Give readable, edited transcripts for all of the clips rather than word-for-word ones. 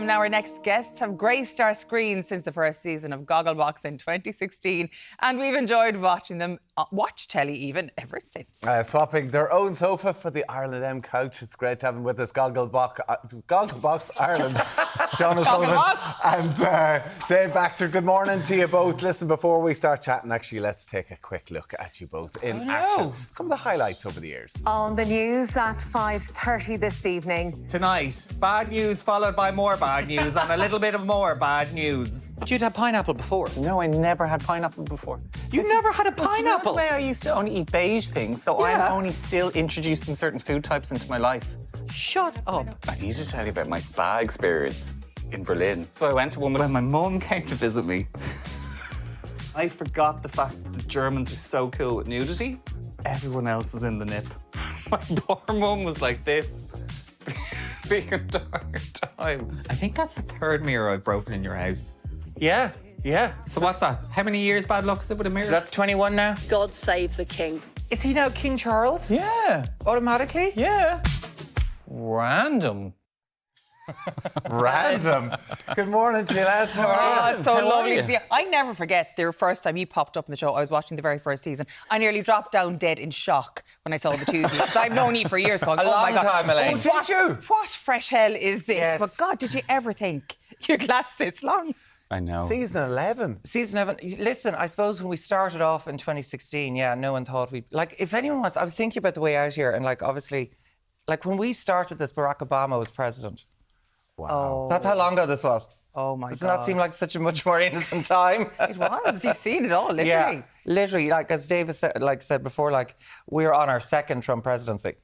Now our next guests have graced our screens since the first season of Gogglebox in 2016, and we've enjoyed watching them watch telly even ever since. Swapping their own sofa for the Ireland M couch. It's great to have them with us. Gogglebox Ireland, John Sullivan and Dave Baxter. Good morning to you both. Listen, before we start chatting, actually, let's take a quick look at you both in action. Some of the highlights over the years. On the news at 5:30 this evening. Tonight, bad news followed by more bad news and a little bit of more bad news. You'd had pineapple before? No, I never had pineapple before. You never had a pineapple? The way I used to only eat beige things, so I'm only still introducing certain food types into my life. Shut up. I need to tell you about my spa experience in Berlin. So I went to one when my mum came to visit me. I forgot the fact that the Germans are so cool with nudity. Everyone else was in the nip. My poor mum was like this the entire time. I think that's the third mirror I've broken in your house. Yeah. So what's that? How many years bad luck is it with a mirror? That's 21 now. God save the king. Is he now King Charles? Yeah. Automatically? Yeah. Random. Random. Good morning to you, lads. How are you? It's so lovely to see you. I never forget the first time you popped up in the show. I was watching the very first season. I nearly dropped down dead in shock when I saw the two of you, because I've known you for years going, A oh my long God. time, Elaine. Oh, did you? What fresh hell is this? Yes. But God, did you ever think you'd last this long? I know. Season 11. Season 11. Listen, I suppose when we started off in 2016, no one thought we'd... Like, if anyone wants... I was thinking about the way out here, and, like, obviously... Like, when we started this, Barack Obama was president. Wow. That's how long ago this was. Oh, my Doesn't God. that seem like such a much more innocent time? It was. You've seen it all, literally. Yeah, literally. Like, as David said before, like, we're on our second Trump presidency.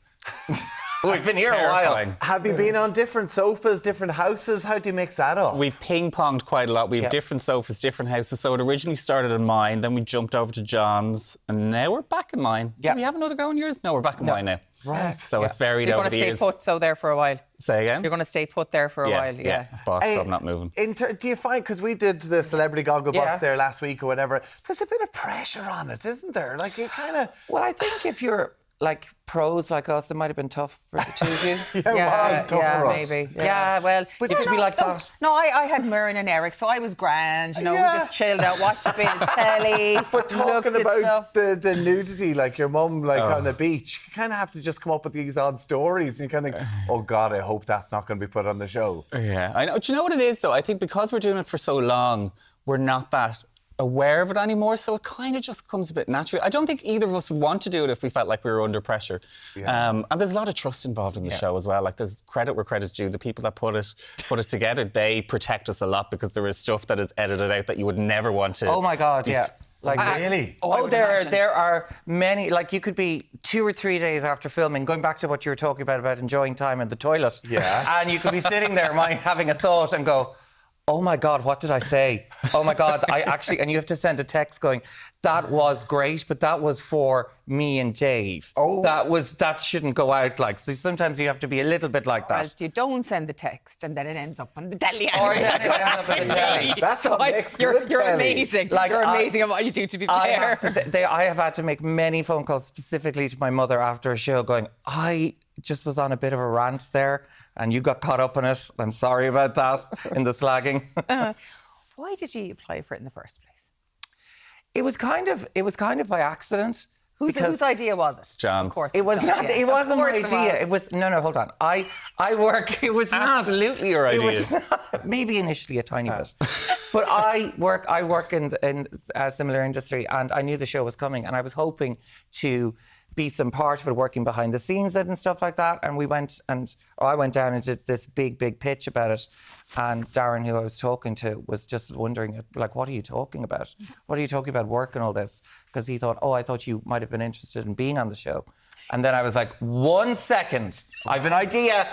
We've been here a while. Have you been on different sofas, different houses? How do you mix that up? We've ping-ponged quite a lot. We have different sofas, different houses. So it originally started in mine, then we jumped over to John's, and now we're back in mine. Yeah. Do we have another go in yours? No, we're back in mine now. Right. So it's varied You're over going to the stay years. put there for a while. Say again? You're going to stay put there for a while, yeah. Boss, Hey, I'm not moving. Do you find, because we did the Celebrity Gogglebox Yeah. there last week or whatever, there's a bit of pressure on it, isn't there? Like, you kind of... Well, I think if you're like pros like us, it might have been tough for the two of you. It was tough for us. Maybe. Yeah, well... But you have to be like that. No, I had Myrne and Eric, so I was grand. You know, we just chilled out, watched a bit of telly. But talking looked at about stuff. the nudity, like your mum, like on the beach, you kind of have to just come up with these odd stories, and you kind of think, oh God, I hope that's not going to be put on the show. Yeah, I know. Do you know what it is, though? I think because we're doing it for so long, we're not that aware of it anymore, so it kind of just comes a bit naturally. I don't think either of us would want to do it if we felt like we were under pressure. Yeah. And there's a lot of trust involved in the show as well. Like, there's credit where credit's due. The people that put it together, they protect us a lot, because there is stuff that is edited out that you would never want to... Oh my God, yeah. Like, Really? there are many, like you could be 2 or 3 days after filming, going back to what you were talking about enjoying time in the toilet. Yeah. And you could be sitting there having a thought and go, oh my God, what did I say? Oh my God, and you have to send a text going, that was great, but that was for me and Dave. Oh. That shouldn't go out like. So sometimes you have to be a little bit like that. Else you don't send the text and then it ends up on the telly. Or then it ends up on the telly. That's what makes you're good telly. amazing. Like, you're amazing at what you do, to be I fair. have to say, I have had to make many phone calls specifically to my mother after a show going, I just was on a bit of a rant there and you got caught up in it. I'm sorry about that in the slagging. Why did you apply for it in the first place? It was kind of by accident. Whose idea was it? John's. Of course. It was not. It wasn't my course it idea. was. It was no. Hold on. I work. It was not Absolutely your It idea. was not, maybe initially a tiny bit, but I work in a similar industry, and I knew the show was coming, and I was hoping to be some part of it, working behind the scenes and stuff like that. And I went down and did this big pitch about it. And Darren, who I was talking to, was just wondering, like, what are you talking about? What are you talking about, work and all this? Because he thought, I thought you might have been interested in being on the show. And then I was like, 1 second, I have an idea.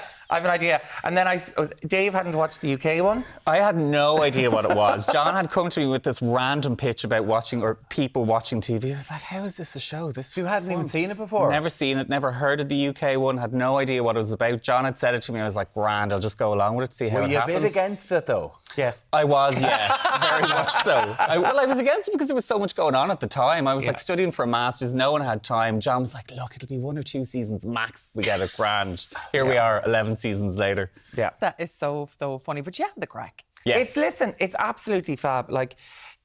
And then Dave hadn't watched the UK one. I had no idea what it was. John had come to me with this random pitch about watching, or people watching TV. I was like, how is this a show? You hadn't even seen it before? Never seen it, never heard of the UK one, had no idea what it was about. John had said it to me, I was like, grand, I'll just go along with it, see how Were it you happens. a bit against it, though? Yes. I was, yeah, very much so. I was against it because there was so much going on at the time. I was like studying for a master's, no one had time. John was like, look, it'll maybe 1 or 2 seasons max we get it grand. Here we are 11 seasons later. Yeah. That is so funny. But you have the crack. Yeah. It's absolutely fab. Like,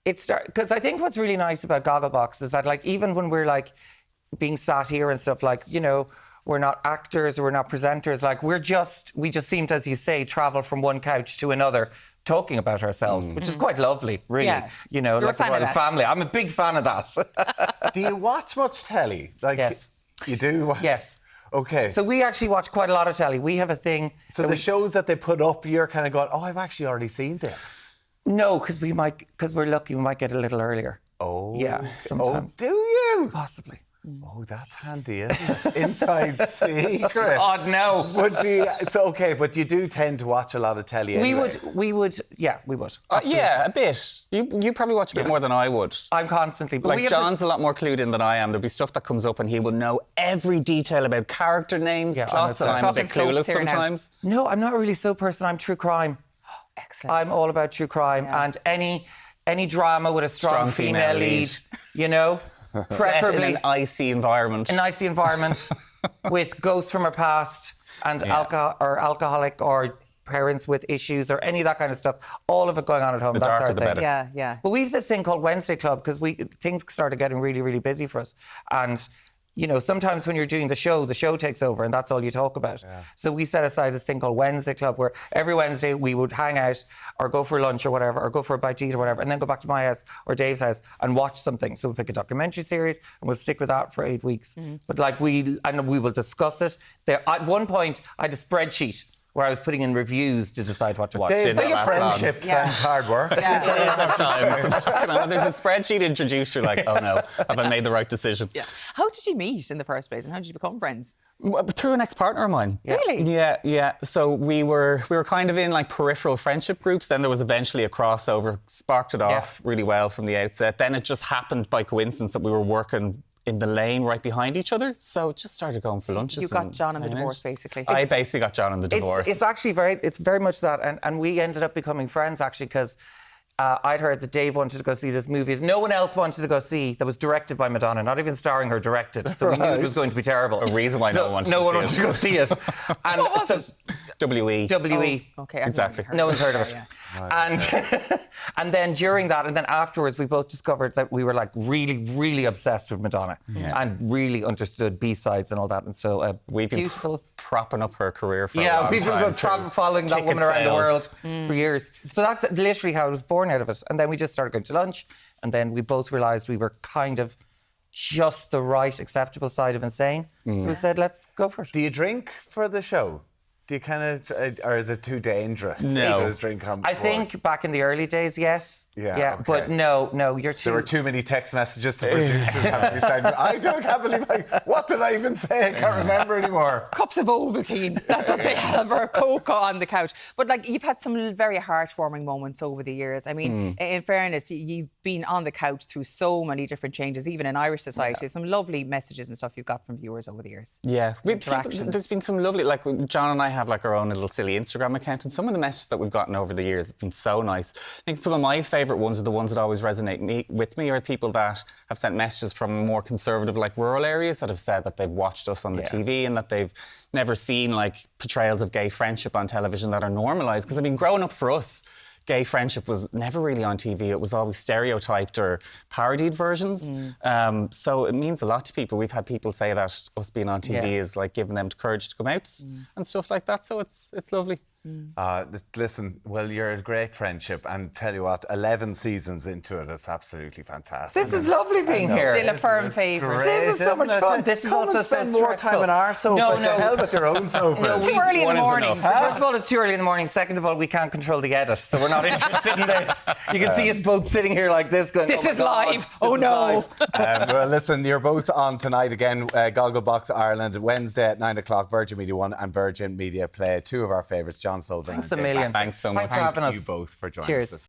because I think what's really nice about Gogglebox is that, like, even when we're like being sat here and stuff, like, you know, we're not actors or we're not presenters. Like, we just seem to, as you say, travel from one couch to another, talking about ourselves, which is quite lovely, really. Yeah. You know, You're like a fan the of royal that. family. I'm a big fan of that. Do you watch much telly? Like, Yes. You do? Yes. Okay. So we actually watch quite a lot of telly. We have a thing. So the shows that they put up, you're kind of going, oh, I've actually already seen this. No, because we're lucky, we might get a little earlier. Oh. Yeah, sometimes. Oh, do you? Possibly. Oh, that's handy, isn't it? Inside secret. Oh, no. But you do tend to watch a lot of telly anyway. We would. Yeah, a bit. You probably watch a bit more than I would. I'm constantly. But we Like, have John's a lot more clued in than I am. There'll be stuff that comes up and he will know every detail about character names, Yeah, plots, and I'm I'm a bit talking clueless soaps here now. sometimes. No, I'm not really a soap person. I'm true crime. Excellent. I'm all about true crime and any drama with a strong female lead. You know, Set in preferably an icy environment. an icy environment with ghosts from her past and alcoholic or parents with issues or any of that kind of stuff. All of it going on at home. The That's darker our the thing. better. Yeah, yeah. But we have this thing called Wednesday Club because things started getting really, really busy for us. And, you know, sometimes when you're doing the show takes over and that's all you talk about. Yeah. So we set aside this thing called Wednesday Club where every Wednesday we would hang out or go for lunch or whatever, or go for a bite to eat or whatever, and then go back to my house or Dave's house and watch something. So we'll pick a documentary series and we'll stick with that for 8 weeks. But like we will discuss it. At one point, I had a spreadsheet where I was putting in reviews to decide what to watch. Dave, Did not your last friendship long. sounds hard work. Sometimes. There's a spreadsheet introduced. You're like, oh no, have I made the right decision? Yeah. How did you meet in the first place and how did you become friends? Through an ex-partner of mine. Really? Yeah. So we were kind of in like peripheral friendship groups. Then there was eventually a crossover, sparked it off really well from the outset. Then it just happened by coincidence that we were working in the lane right behind each other. So it just started going for lunches. You got and John in the hanging out. divorce, basically. I basically got John in the divorce. It's actually very much that, and we ended up becoming friends actually because I'd heard that Dave wanted to go see this movie that no one else wanted to go see that was directed by Madonna, not even starring her directed. So we knew it was going to be terrible. A reason why no one wanted no to one see wanted it. to go see it. And What was it? WE. WE. Okay, I've Exactly. never heard No of one's heard of it. Yeah. And then during that, and then afterwards, we both discovered that we were like really, really obsessed with Madonna and really understood B-sides and all that. And so We've been beautiful. propping up her career for a Yeah, long we've time. been following that ticket woman around the sales. world for years. So that's literally how it was born out of it. And then we just started going to lunch, and then we both realised we were kind of just the right, acceptable side of insane. So we said, let's go for it. Do you drink for the show? Do you kind of, or is it too dangerous? No. Does drink on I board? think back in the early days, yes. Yeah, okay. But no, you're too... There were too many text messages to producers having me saying, I can't believe what did I even say? I can't remember anymore. Cups of Ovaltine. That's what they have, or Coke on the couch. But like, you've had some very heartwarming moments over the years. I mean, in fairness, you've been on the couch through so many different changes, even in Irish society. Some lovely messages and stuff you've got from viewers over the years. Yeah, Interactions. there's been some lovely, like John and I have like our own little silly Instagram account, and some of the messages that we've gotten over the years have been so nice. I think some of my favourite ones are the ones that always resonate with me are people that have sent messages from more conservative, like rural areas that have said that they've watched us on the TV and that they've never seen like portrayals of gay friendship on television that are normalised. Because I mean, growing up for us, gay friendship was never really on TV. It was always stereotyped or parodied versions. So it means a lot to people. We've had people say that us being on TV is like giving them the courage to come out and stuff like that. So it's lovely. Listen, well, you're a great friendship, and tell you what, 11 seasons into it, it's absolutely fantastic. This is lovely being here. Still a firm favourite. This is so much fun. This is Come also and so spend more stressful. time in our sofa. No, To no. hell with your own sofa. Too early in the One is morning. enough. First of all, it's too early in the morning. Second of all, we can't control the edit, so we're not interested in this. You can see us both sitting here like this going, This oh my is God, live. this Oh is no. live. Well, listen, you're both on tonight again. Gogglebox Ireland, Wednesday at 9 o'clock, Virgin Media 1 and Virgin Media Play. Two of our favourites, John Sullivan Thanks and a Dave million. Baxter. Thanks so much. Thanks for having Thank us. you both for joining Cheers. us.